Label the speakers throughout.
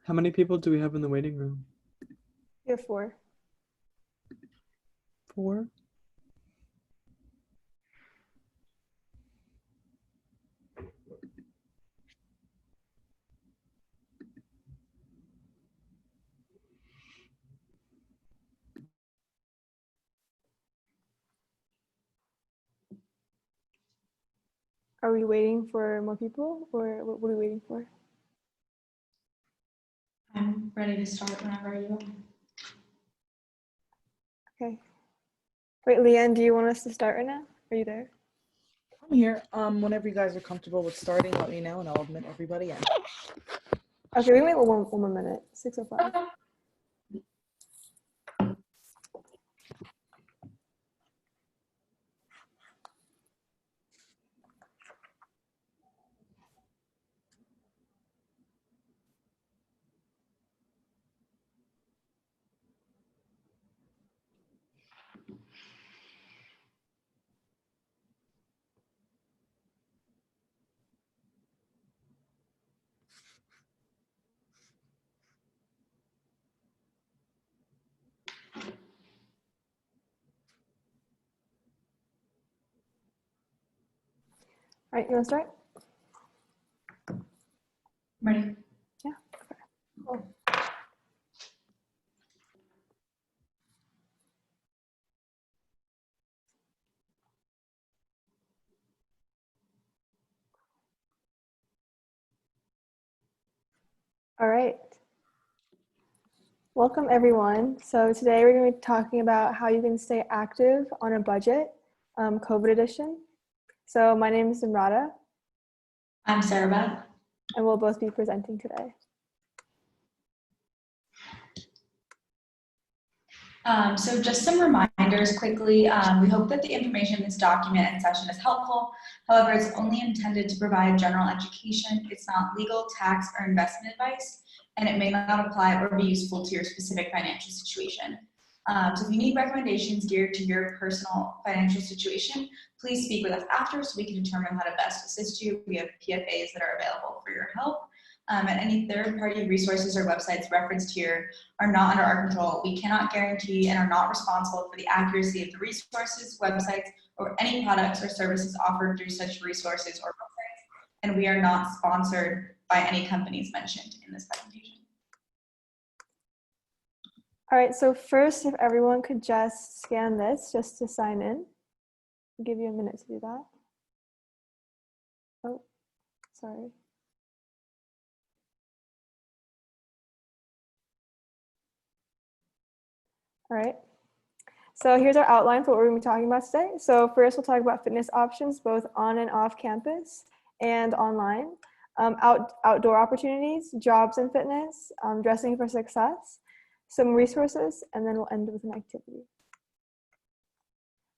Speaker 1: How many people do we have in the waiting room?
Speaker 2: We have 4.
Speaker 1: 4?
Speaker 2: Are we waiting for more people, or what are we waiting for?
Speaker 3: I'm ready to start whenever you are.
Speaker 2: Okay. Wait, Leanne, do you want us to start right now? Are you there?
Speaker 4: I'm here. Whenever you guys are comfortable with starting, let me know and I'll admit everybody in.
Speaker 2: Okay, we can wait one more minute. 6:05. All right, you want to start?
Speaker 3: Ready?
Speaker 2: Yeah. Okay. Cool. All right. Welcome, everyone. So today we're going to be talking about how you can stay active on a budget, COVID edition. So my name is Simrata,
Speaker 3: I'm Sarah Beth.
Speaker 2: and we'll both be presenting today.
Speaker 3: So just some reminders quickly. We hope that the information in this document and session is helpful. However, it's only intended to provide general education. It's not legal, tax, or investment advice, and it may not apply or be useful to your specific financial situation. So if you need recommendations geared to your personal financial situation, please speak with us after so we can determine how to best assist you. We have PFAs that are available for your help. And any third-party resources or websites referenced here are not under our control. We cannot guarantee and are not responsible for the accuracy of the resources, websites, or any products or services offered through such resources or websites, and we are not sponsored by any companies mentioned in this presentation.
Speaker 2: All right, so first, if everyone could just scan this just to sign in. I'll give you a minute to do that. Oh, sorry. All right. So here's our outline for what we're going to be talking about today. So first, we'll talk about fitness options, both on and off campus and online, outdoor opportunities, jobs in fitness, dressing for success, some resources, and then we'll end with an activity.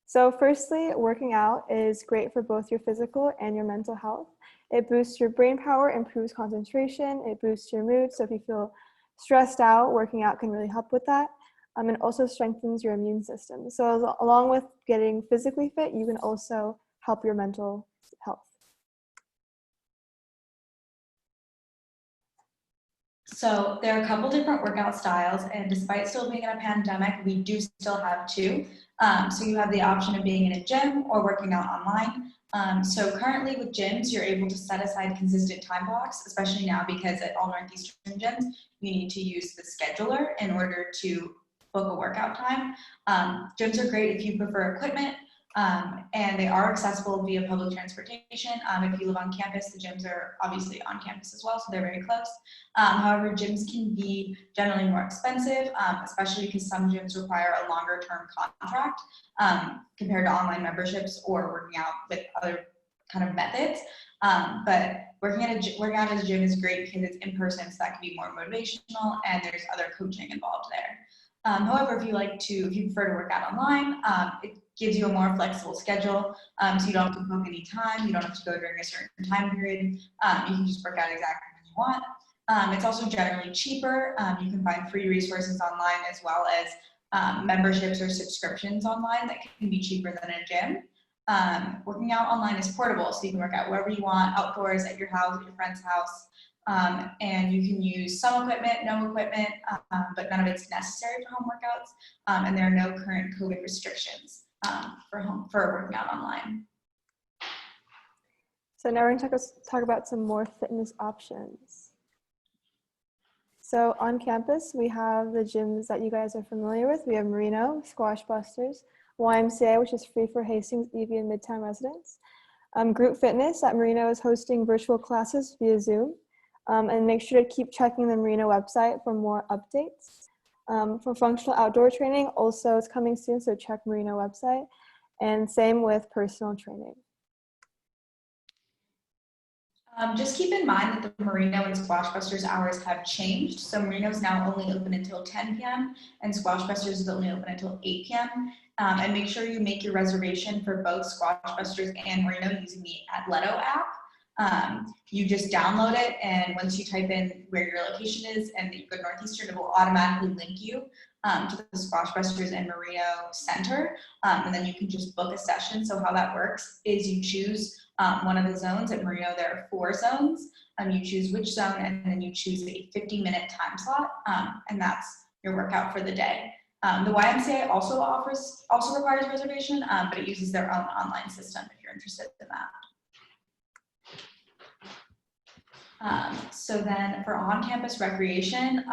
Speaker 2: So firstly, working out is great for both your physical and your mental health. It boosts your brain power, improves concentration, it boosts your mood. So if you feel stressed out, working out can really help with that. And also strengthens your immune system. So along with getting physically fit, you can also help your mental health.
Speaker 3: So there are a couple different workout styles, and despite still being in a pandemic, we do still have two. So you have the option of being in a gym or working out online. So currently with gyms, you're able to set aside consistent time blocks, especially now because at all Northeastern gyms, you need to use the scheduler in order to book a workout time. Gyms are great if you prefer equipment, and they are accessible via public transportation. If you live on campus, the gyms are obviously on campus as well, so they're very close. However, gyms can be generally more expensive, especially because some gyms require a longer term contract compared to online memberships or working out with other kind of methods. But working out at a gym is great because it's in person, so that can be more motivational, and there's other coaching involved there. However, if you prefer to work out online, it gives you a more flexible schedule, so you don't have to book any time, you don't have to go during a certain time period, you can just work out exactly when you want. It's also generally cheaper. You can find free resources online as well as memberships or subscriptions online that can be cheaper than a gym. Working out online is portable, so you can work out wherever you want, outdoors, at your house, at your friend's house. And you can use some equipment, no equipment, but none of it's necessary for home workouts. And there are no current COVID restrictions for working out online.
Speaker 2: So now we're going to talk about some more fitness options. So on campus, we have the gyms that you guys are familiar with. We have Merino, Squash Busters, YMCA, which is free for Hastings, EV, and Midtown residents. Group Fitness at Merino is hosting virtual classes via Zoom. And make sure to keep checking the Merino website for more updates. For functional outdoor training, also it's coming soon, so check Merino website. And same with personal training.
Speaker 3: Just keep in mind that the Merino and Squash Busters hours have changed. So Merino is now only open until 10 p.m. and Squash Busters is only open until 8 p.m. And make sure you make your reservation for both Squash Busters and Merino using the Atleto app. You just download it, and once you type in where your location is and you go to Northeastern, it will automatically link you to the Squash Busters and Merino Center, and then you can just book a session. So how that works is you choose one of the zones. At Merino, there are 4 zones. You choose which zone, and then you choose a 50-minute time slot, and that's your workout for the day. The YMCA also requires reservation, but it uses their own online system if you're interested in that. So then for on-campus recreation,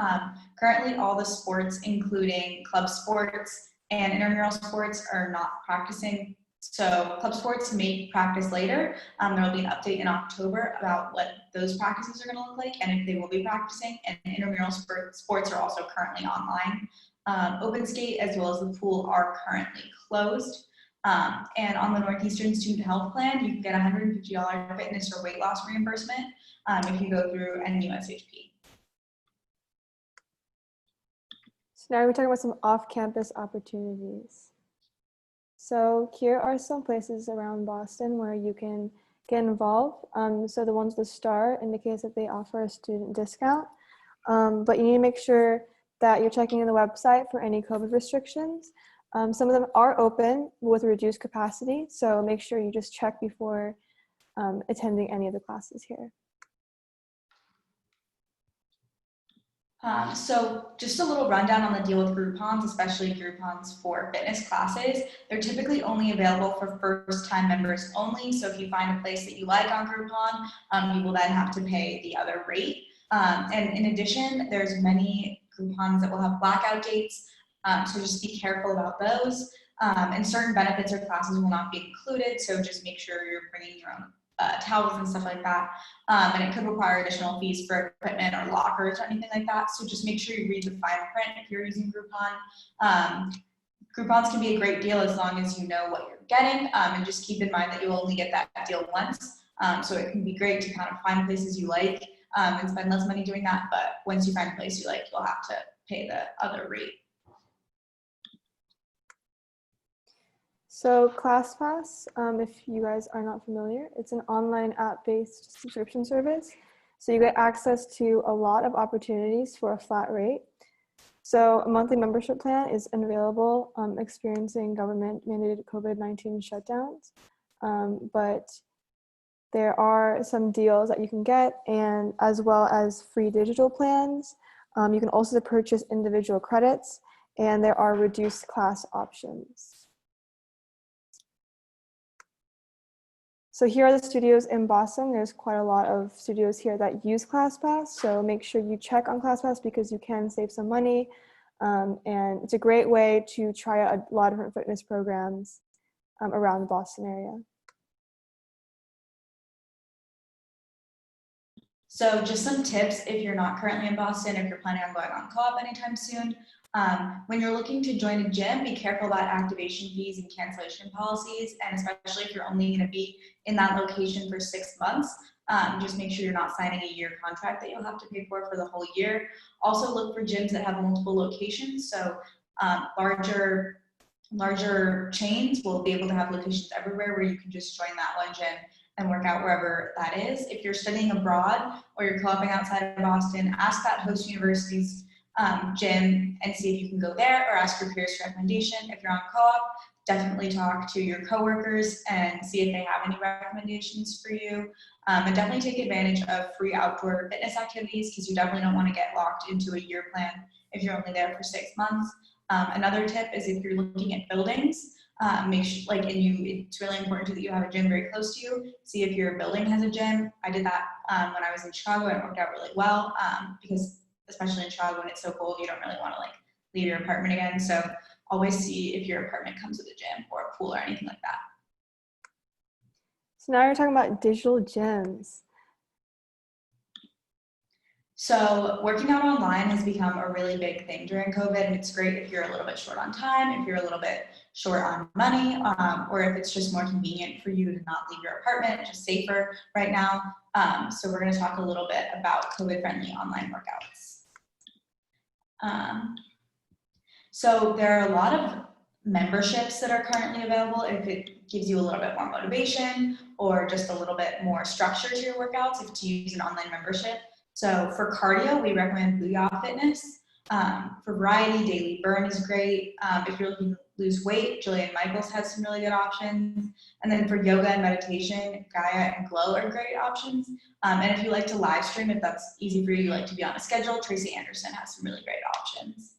Speaker 3: currently all the sports, including club sports and intramural sports, are not practicing. So club sports may practice later. There will be an update in October about what those practices are going to look like and if they will be practicing. And intramural sports are also currently online. Open skate as well as the pool are currently closed. And on the Northeastern Student Health Plan, you can get $150 fitness or weight loss reimbursement if you go through NUSHP.
Speaker 2: So now we're talking about some off-campus opportunities. So here are some places around Boston where you can get involved. So the ones with the star indicates that they offer a student discount, but you need to make sure that you're checking in the website for any COVID restrictions. Some of them are open with reduced capacity, so make sure you just check before attending any of the classes here.
Speaker 3: So just a little rundown on the deal with Groupons, especially Groupons for fitness classes. They're typically only available for first-time members only. So if you find a place that you like on Groupon, you will then have to pay the other rate. And in addition, there's many Groupons that will have blackout dates. So just be careful about those. And certain benefits or classes will not be included. So just make sure you're bringing your own towels and stuff like that. And it could require additional fees for equipment or lockers or anything like that. So just make sure you read the fine print if you're using Groupon. Groupons can be a great deal as long as you know what you're getting. And just keep in mind that you'll only get that deal once. So it can be great to kind of find places you like and spend less money doing that. But once you find a place you like, you'll have to pay the other rate.
Speaker 2: So ClassPass, if you guys are not familiar, it's an online app-based subscription service. So you get access to a lot of opportunities for a flat rate. So a monthly membership plan is available experiencing government-mandated COVID-19 shutdowns. But there are some deals that you can get, and as well as free digital plans. You can also purchase individual credits, and there are reduced class options. So here are the studios in Boston. There's quite a lot of studios here that use ClassPass. So make sure you check on ClassPass because you can save some money. And it's a great way to try out a lot of different fitness programs around the Boston area.
Speaker 3: So just some tips if you're not currently in Boston, if you're planning on going on co-op anytime soon. When you're looking to join a gym, be careful about activation fees and cancellation policies, and especially if you're only going to be in that location for 6 months, just make sure you're not signing a year contract that you'll have to pay for the whole year. Also look for gyms that have multiple locations, so larger chains will be able to have locations everywhere where you can just join that one gym and work out wherever that is. If you're studying abroad or you're co-oping outside of Boston, ask that host university's gym and see if you can go there, or ask your peers for recommendation. If you're on co-op, definitely talk to your coworkers and see if they have any recommendations for you. And definitely take advantage of free outdoor fitness activities because you definitely don't want to get locked into a year plan if you're only there for 6 months. Another tip is if you're looking at buildings, it's really important too that you have a gym very close to you. See if your building has a gym. I did that when I was in Chicago and it worked out really well because especially in Chicago when it's so cold, you don't really want to like leave your apartment again. So always see if your apartment comes with a gym or a pool or anything like that.
Speaker 2: So now you're talking about digital gyms.
Speaker 3: So working out online has become a really big thing during COVID, and it's great if you're a little bit short on time, if you're a little bit short on money, or if it's just more convenient for you to not leave your apartment, just safer right now. So we're going to talk a little bit about COVID-friendly online workouts. So there are a lot of memberships that are currently available if it gives you a little bit more motivation or just a little bit more structure to your workouts if to use an online membership. So for cardio, we recommend Booyah Fitness. For variety, Daily Burn is great. If you're looking to lose weight, Jillian Michaels has some really good options. And then for yoga and meditation, Gaia and Glow are great options. And if you like to live stream, if that's easy for you, you like to be on a schedule, Tracy Anderson has some really great options.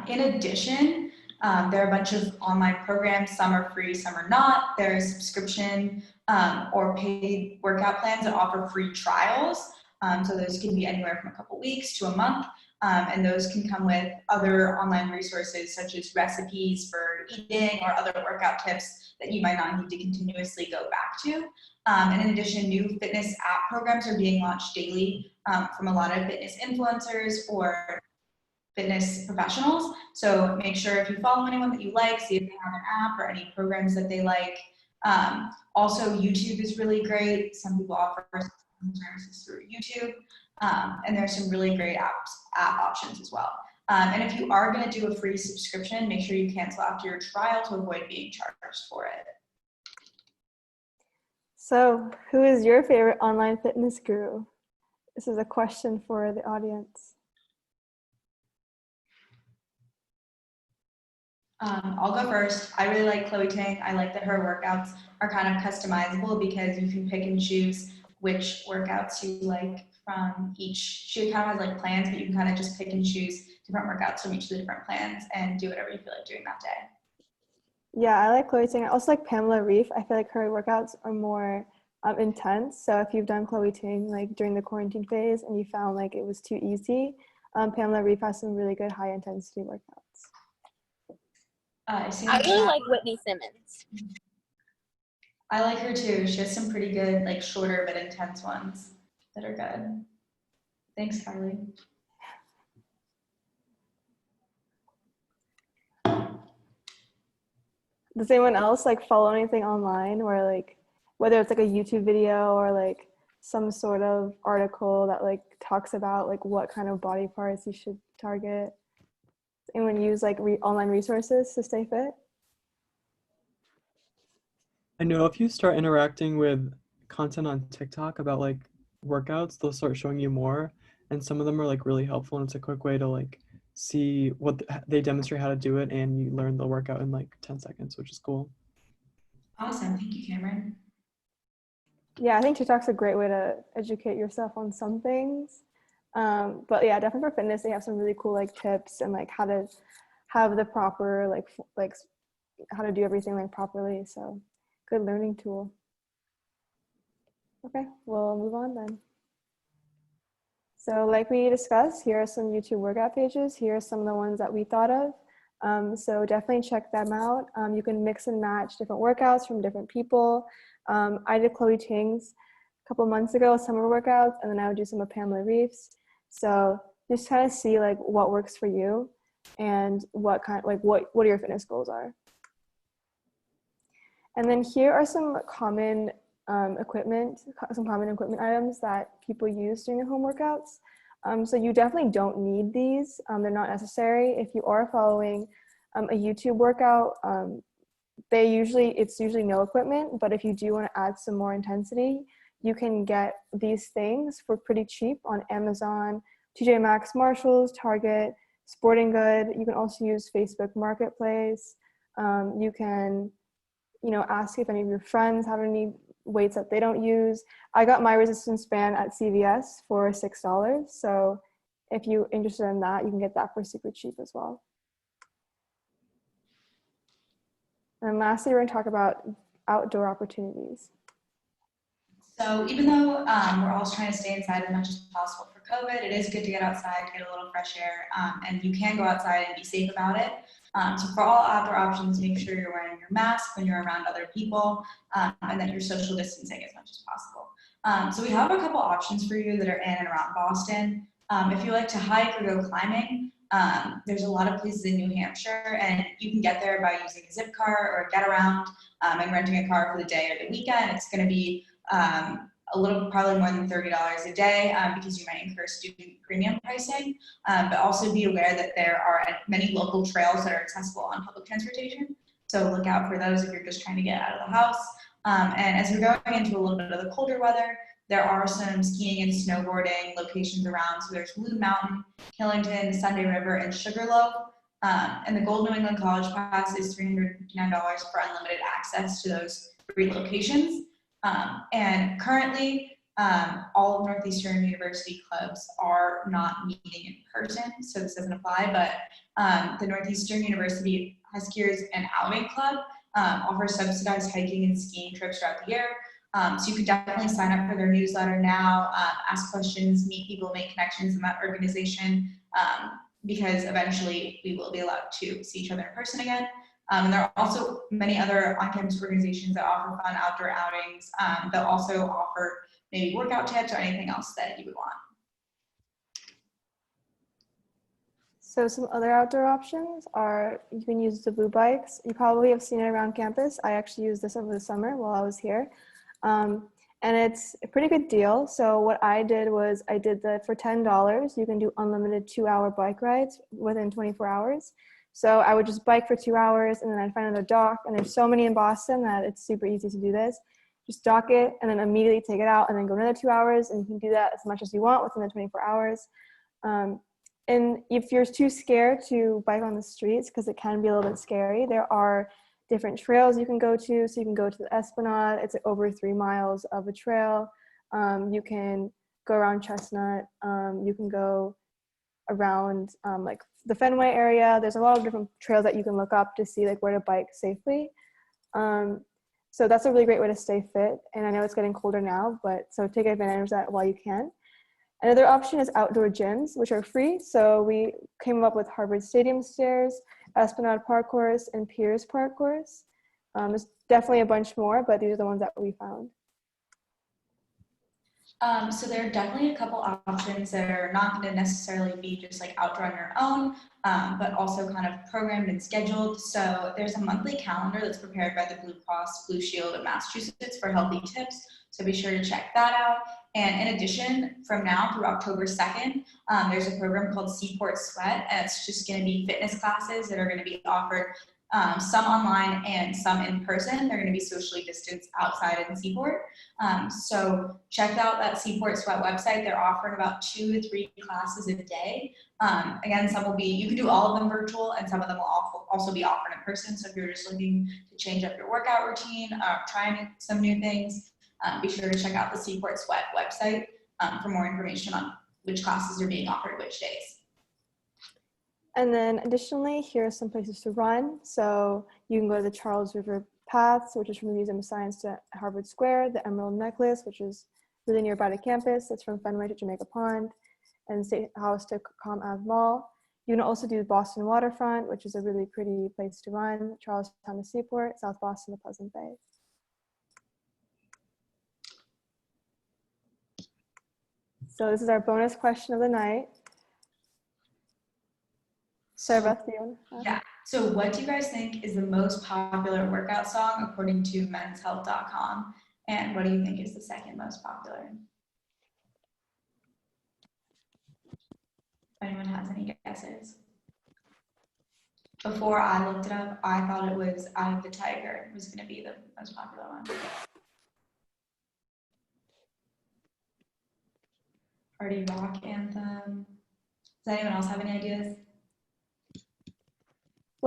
Speaker 3: In addition, there are a bunch of online programs. Some are free, some are not. There's subscription or paid workout plans that offer free trials. So those can be anywhere from a couple weeks to a month. And those can come with other online resources such as recipes for eating or other workout tips that you might not need to continuously go back to. And in addition, new fitness app programs are being launched daily from a lot of fitness influencers or fitness professionals. So make sure if you follow anyone that you like, see if they have an app or any programs that they like. Also, YouTube is really great. Some people offer services through YouTube. And there's some really great app options as well. And if you are going to do a free subscription, make sure you cancel after your trial to avoid being charged for it.
Speaker 2: So who is your favorite online fitness guru? This is a question for the audience.
Speaker 3: I'll go first. I really like Chloe Tang. I like that her workouts are kind of customizable because you can pick and choose which workouts you like from each. She kind of has like plans, but you can kind of just pick and choose different workouts from each of the different plans and do whatever you feel like doing that day.
Speaker 2: Yeah, I like Chloe Ting. I also like Pamela Reif. I feel like her workouts are more intense. So if you've done Chloe Ting like during the quarantine phase and you found like it was too easy, Pamela Reif has some really good high intensity workouts.
Speaker 5: I really like Whitney Simmons.
Speaker 3: I like her too. She has some pretty good, like shorter but intense ones that are good. Thanks, Kylie.
Speaker 2: Does anyone else like follow anything online or like whether it's like a YouTube video or like some sort of article that like talks about like what kind of body parts you should target? Does anyone use like online resources to stay fit?
Speaker 1: I know if you start interacting with content on TikTok about like workouts, they'll start showing you more. And some of them are like really helpful. And it's a quick way to like see what they demonstrate how to do it. And you learn the workout in like 10 seconds, which is cool.
Speaker 3: Awesome. Thank you, Cameron.
Speaker 2: Yeah, I think TikTok's a great way to educate yourself on some things. But yeah, definitely for fitness, they have some really cool like tips and like how to have the proper like how to do everything like properly. So good learning tool. Okay, we'll move on then. So like we discussed, here are some YouTube workout pages. Here are some of the ones that we thought of. So definitely check them out. You can mix and match different workouts from different people. I did Chloe Ting's a couple months ago, summer workouts, and then I would do some of Pamela Reif's. So just kind of see like what works for you and what your fitness goals are. And then here are some common equipment items that people use during their home workouts. So you definitely don't need these. They're not necessary. If you are following a YouTube workout, it's usually no equipment, but if you do want to add some more intensity, you can get these things for pretty cheap on Amazon, TJ Maxx, Marshalls, Target, sporting good. You can also use Facebook Marketplace. You can, ask if any of your friends have any weights that they don't use. I got my resistance band at CVS for $6. So if you're interested in that, you can get that for super cheap as well. And lastly, we're going to talk about outdoor opportunities.
Speaker 3: So even though we're all trying to stay inside as much as possible for COVID, it is good to get outside, get a little fresh air, and you can go outside and be safe about it. So for all outdoor options, make sure you're wearing your mask when you're around other people, and that you're social distancing as much as possible. So we have a couple options for you that are in and around Boston. If you like to hike or go climbing, there's a lot of places in New Hampshire, and you can get there by using a zip car or a get around and renting a car for the day or the weekend. It's going to be a little, probably more than $30 a day because you might incur student premium pricing, but also be aware that there are many local trails that are accessible on public transportation. So look out for those if you're just trying to get out of the house. And as we're going into a little bit of the colder weather, there are some skiing and snowboarding locations around. So there's Loon Mountain, Killington, Sunday River, and Sugarloaf. And the Gold New England College Pass is $359 for unlimited access to those 3 locations. And currently, all of Northeastern University clubs are not meeting in person, so this doesn't apply, but the Northeastern University Huskiers and Outing Club offers subsidized hiking and skiing trips throughout the year. So you could definitely sign up for their newsletter now, ask questions, meet people, make connections in that organization, because eventually we will be allowed to see each other in person again. And there are also many other on-campus organizations that offer fun outdoor outings that also offer maybe workout tips or anything else that you would want.
Speaker 2: So some other outdoor options are, you can use the Blue Bikes. You probably have seen it around campus. I actually used this over the summer while I was here. And it's a pretty good deal. So what I did was I did that for $10. You can do unlimited 2-hour bike rides within 24 hours. So I would just bike for 2 hours and then I'd find another dock. And there's so many in Boston that it's super easy to do this. Just dock it and then immediately take it out and then go another 2 hours. And you can do that as much as you want within the 24 hours. And if you're too scared to bike on the streets, because it can be a little bit scary, there are different trails you can go to. So you can go to the Esplanade. It's over 3 miles of a trail. You can go around Chestnut. You can go around like the Fenway area. There's a lot of different trails that you can look up to see like where to bike safely. So that's a really great way to stay fit. And I know it's getting colder now, but so take advantage of that while you can. Another option is outdoor gyms, which are free. So we came up with Harvard Stadium Stairs, Esplanade Park Course, and Pierce Park Course. There's definitely a bunch more, but these are the ones that we found.
Speaker 3: So there are definitely a couple options that are not going to necessarily be just like outdoor on your own, but also kind of programmed and scheduled. So there's a monthly calendar that's prepared by the Blue Cross Blue Shield of Massachusetts for healthy tips. So be sure to check that out. And in addition, from now through October 2nd, there's a program called Seaport Sweat, and it's just going to be fitness classes that are going to be offered, some online and some in person. They're going to be socially distanced outside in Seaport. So check out that Seaport Sweat website. They're offering about 2 to 3 classes a day. Again, some will be, you can do all of them virtual, and some of them will also be offered in person. So if you're just looking to change up your workout routine, trying some new things, be sure to check out the Seaport Sweat website for more information on which classes are being offered which days.
Speaker 2: And then additionally, here are some places to run. So you can go to the Charles River Paths, which is from the Museum of Science to Harvard Square, the Emerald Necklace, which is really nearby the campus. That's from Fenway to Jamaica Pond, and State House to Comm Ave Mall. You can also do Boston Waterfront, which is a really pretty place to run, Charlestown to Seaport, South Boston to Pleasant Bay. So this is our bonus question of the night. Sorry, Beth, do you want to?
Speaker 3: Yeah. So what do you guys think is the most popular workout song according to menshealth.com? And what do you think is the second most popular? If anyone has any guesses? Before I looked it up, I thought it was Eye of the Tiger was going to be the most popular one. Party Rock Anthem. Does anyone else have any ideas?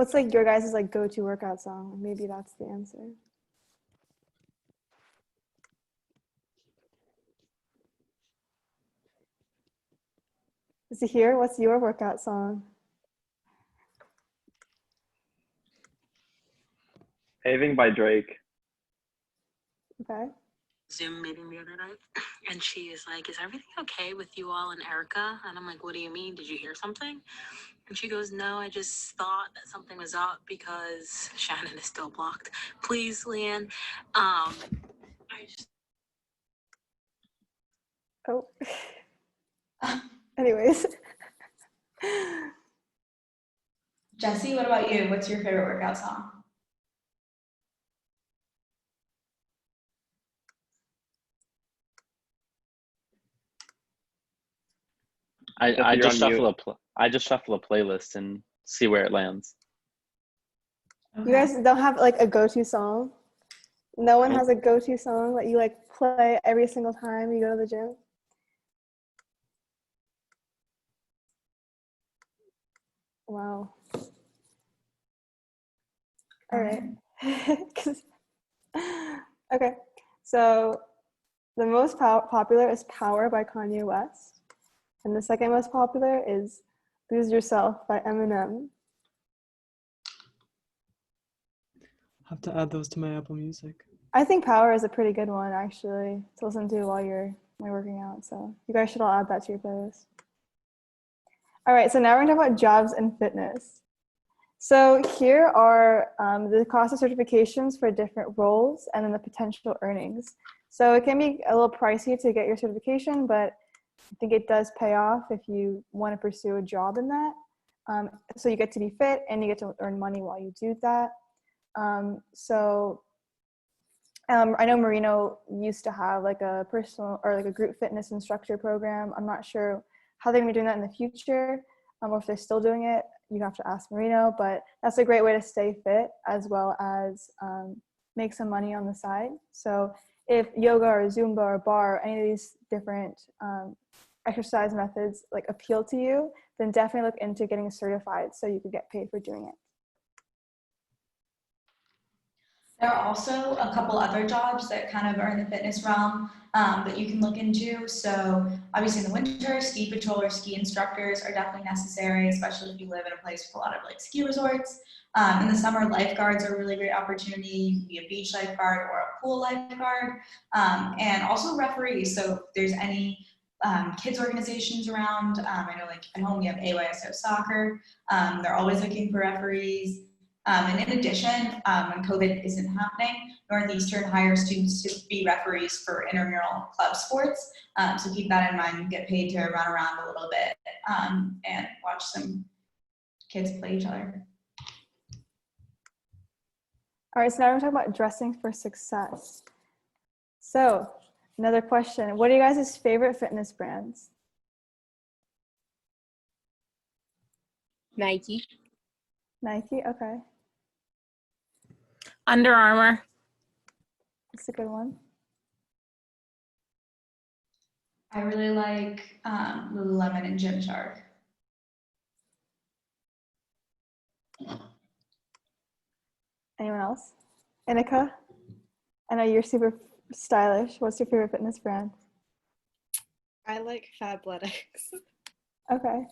Speaker 2: What's like your guys' like go-to workout song? Maybe that's the answer. Is it here? What's your workout song?
Speaker 6: Paving by Drake.
Speaker 2: Okay.
Speaker 7: Zoom meeting the other night, and she is like, "Is everything okay with you all and Erica?" And I'm like, "What do you mean? Did you hear something?" And she goes, "No, I just thought that something was up because Shannon is still blocked. Please, Leanne." I just
Speaker 2: Oh. Anyways.
Speaker 3: Jesse, what about you? What's your favorite workout song?
Speaker 6: I just shuffle a playlist and see where it lands.
Speaker 2: You guys don't have like a go-to song? No one has a go-to song that you like play every single time you go to the gym? Wow. All right. Okay. So the most popular is Power by Kanye West. And the second most popular is Lose Yourself by Eminem.
Speaker 1: Have to add those to my Apple Music.
Speaker 2: I think Power is a pretty good one, actually, to listen to while you're working out. So you guys should all add that to your playlist. All right, so now we're gonna talk about jobs and fitness. So here are the cost of certifications for different roles and then the potential earnings. So it can be a little pricey to get your certification, but I think it does pay off if you want to pursue a job in that. So you get to be fit and you get to earn money while you do that. I know Marino used to have like a personal or like a group fitness instructor program. I'm not sure how they're gonna be doing that in the future, or if they're still doing it. You have to ask Marino, but that's a great way to stay fit as well as make some money on the side. So if yoga or Zumba or bar or any of these different exercise methods like appeal to you, then definitely look into getting certified so you could get paid for doing it.
Speaker 3: There are also a couple other jobs that kind of are in the fitness realm that you can look into. So obviously in the winter, ski patrol or ski instructors are definitely necessary, especially if you live in a place with a lot of like ski resorts. In the summer, lifeguards are a really great opportunity. You can be a beach lifeguard or a pool lifeguard, and also referees. So if there's any kids organizations around, I know like at home we have AYSO soccer. They're always looking for referees. And in addition, when COVID isn't happening, Northeastern hires students to be referees for intramural club sports. So keep that in mind and get paid to run around a little bit and watch some kids play each other.
Speaker 2: All right, so now we're talking about dressing for success. So another question, what are you guys' favorite fitness brands?
Speaker 5: Nike.
Speaker 2: Nike, okay.
Speaker 8: Under Armour.
Speaker 2: That's a good one.
Speaker 3: I really like Lululemon and Gymshark.
Speaker 2: Anyone else? Inika? I know you're super stylish. What's your favorite fitness brand?
Speaker 9: I like Fabletics.
Speaker 2: Okay.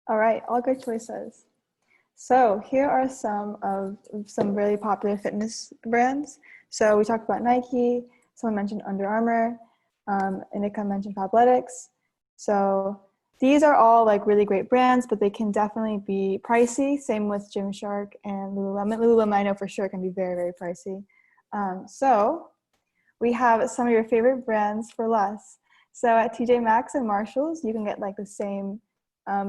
Speaker 2: All right, all good choices. So here are some really popular fitness brands. So we talked about Nike, someone mentioned Under Armour, Inika mentioned Fabletics. So these are all like really great brands, but they can definitely be pricey. Same with Gymshark and Lululemon. Lululemon I know for sure can be very, very pricey. So we have some of your favorite brands for less. So at TJ Maxx and Marshalls, you can get like the same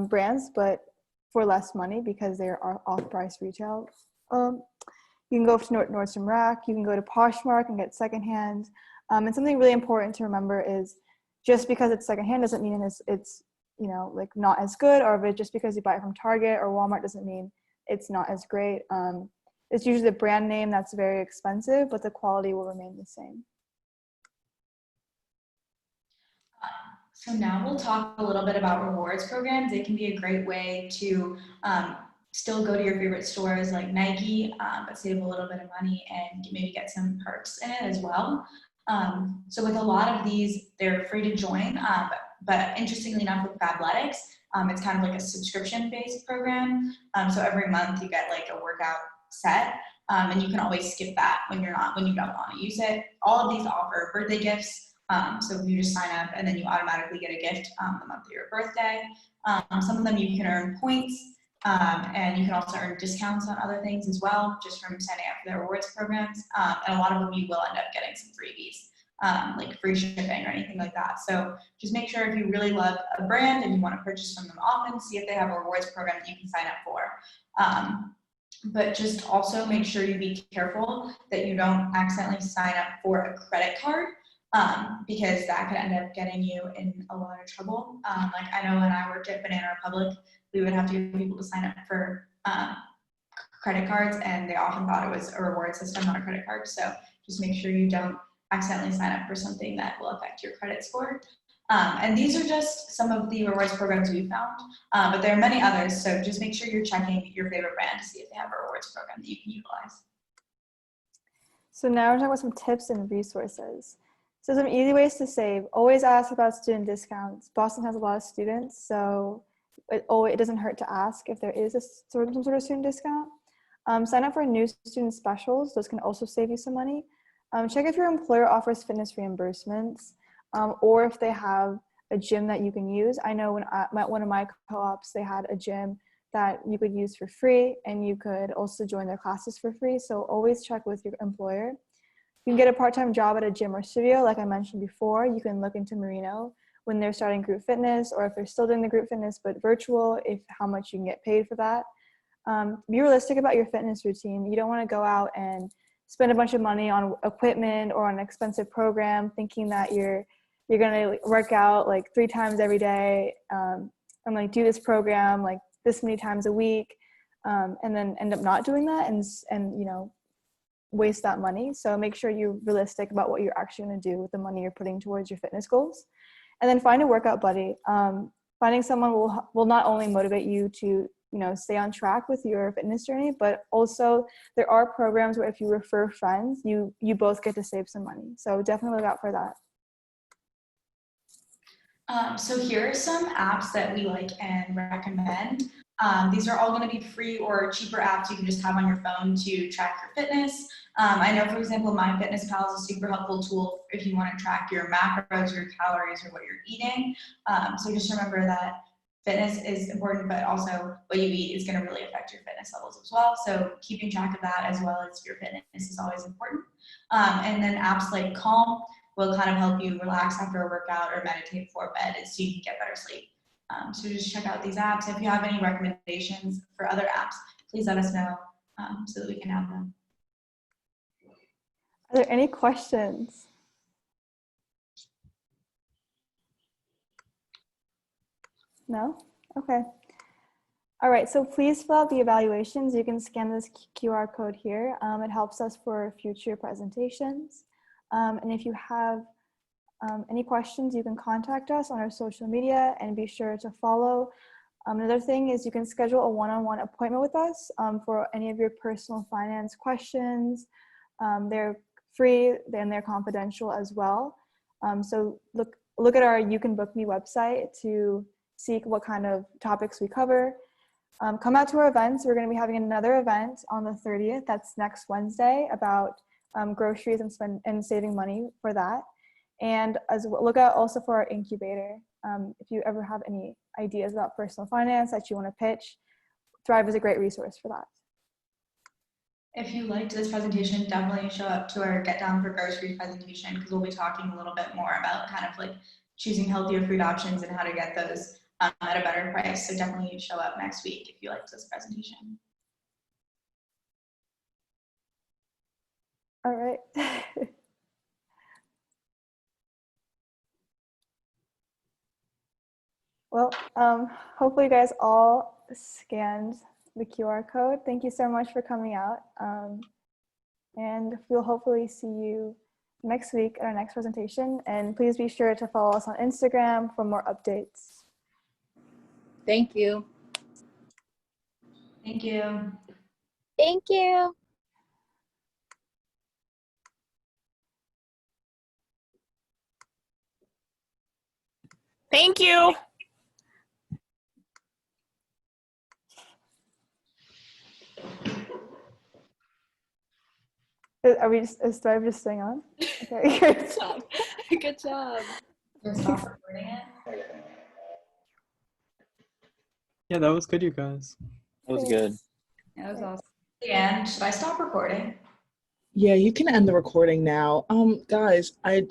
Speaker 2: brands, but for less money because they are off-price retail. You can go to Nordstrom Rack, you can go to Poshmark and get secondhand. And something really important to remember is just because it's secondhand doesn't mean it's you know, like not as good, or if it just because you buy it from Target or Walmart doesn't mean it's not as great. It's usually the brand name that's very expensive, but the quality will remain the same.
Speaker 3: So now we'll talk a little bit about rewards programs. They can be a great way to still go to your favorite stores like Nike, but save a little bit of money and maybe get some perks in it as well. So with a lot of these, they're free to join, but interestingly enough with Fabletics, it's kind of like a subscription-based program. So every month you get like a workout set, and you can always skip that when you don't want to use it. All of these offer birthday gifts. So you just sign up and then you automatically get a gift the month of your birthday. Some of them you can earn points, and you can also earn discounts on other things as well, just from signing up for their rewards programs. And a lot of them you will end up getting some freebies, like free shipping or anything like that. So just make sure if you really love a brand and you want to purchase from them often, see if they have a rewards program that you can sign up for. But just also make sure you be careful that you don't accidentally sign up for a credit card, because that could end up getting you in a lot of trouble. Like I know when I worked at Banana Republic, we would have to get people to sign up for credit cards, and they often thought it was a reward system, not a credit card. So just make sure you don't accidentally sign up for something that will affect your credit score. And these are just some of the rewards programs we found, but there are many others. So just make sure you're checking your favorite brand to see if they have a rewards program that you can utilize.
Speaker 2: So now we're talking about some tips and resources. So some easy ways to save. Always ask about student discounts. Boston has a lot of students, so it doesn't hurt to ask if there is some sort of student discount. Sign up for new student specials. Those can also save you some money. Check if your employer offers fitness reimbursements, or if they have a gym that you can use. I know when one of my co-ops, they had a gym that you could use for free, and you could also join their classes for free. So always check with your employer. You can get a part-time job at a gym or studio. Like I mentioned before, you can look into Merino when they're starting group fitness, or if they're still doing the group fitness but virtual, how much you can get paid for that. Be realistic about your fitness routine. You don't want to go out and spend a bunch of money on equipment or on an expensive program thinking that you're going to work out like 3 times every day, and like do this program like this many times a week, and then end up not doing that and you know, waste that money. So make sure you're realistic about what you're actually going to do with the money you're putting towards your fitness goals. And then find a workout buddy. Finding someone will not only motivate you to, you know, stay on track with your fitness journey, but also there are programs where if you refer friends, you both get to save some money. So definitely look out for that.
Speaker 3: So here are some apps that we like and recommend. These are all going to be free or cheaper apps you can just have on your phone to track your fitness. I know, for example, MyFitnessPal is a super helpful tool if you want to track your macros, your calories, or what you're eating. So just remember that fitness is important, but also what you eat is going to really affect your fitness levels as well. So keeping track of that as well as your fitness is always important. And then apps like Calm will kind of help you relax after a workout or meditate before bed so you can get better sleep. So just check out these apps. If you have any recommendations for other apps, please let us know so that we can add them.
Speaker 2: Are there any questions? No? Okay. All right, so please fill out the evaluations. You can scan this QR code here. It helps us for future presentations. And if you have any questions, you can contact us on our social media and be sure to follow. Another thing is you can schedule a one-on-one appointment with us for any of your personal finance questions. They're free and they're confidential as well. So look at our You Can Book Me website to see what kind of topics we cover. Come out to our events. We're going to be having another event on the 30th. That's next Wednesday about groceries and saving money for that. And as well, look out also for our incubator. If you ever have any ideas about personal finance that you want to pitch, Thrive is a great resource for that.
Speaker 3: If you liked this presentation, definitely show up to our Get Down for Groceries presentation, because we'll be talking a little bit more about kind of like choosing healthier food options and how to get those at a better price. So definitely show up next week if you liked this presentation.
Speaker 2: All right. Well, hopefully you guys all scanned the QR code. Thank you so much for coming out. And we'll hopefully see you next week at our next presentation. And please be sure to follow us on Instagram for more updates.
Speaker 4: Thank you.
Speaker 3: Thank you.
Speaker 5: Thank you.
Speaker 8: Thank you.
Speaker 2: Are we just, is Thrive just staying on? Okay,
Speaker 9: Good
Speaker 2: great.
Speaker 9: job. Good job.
Speaker 3: Just stop recording it.
Speaker 1: Yeah, that was good, you guys.
Speaker 6: That was good.
Speaker 10: That was awesome.
Speaker 3: Leanne, should I stop recording?
Speaker 4: Yeah, you can end the recording now. Guys, I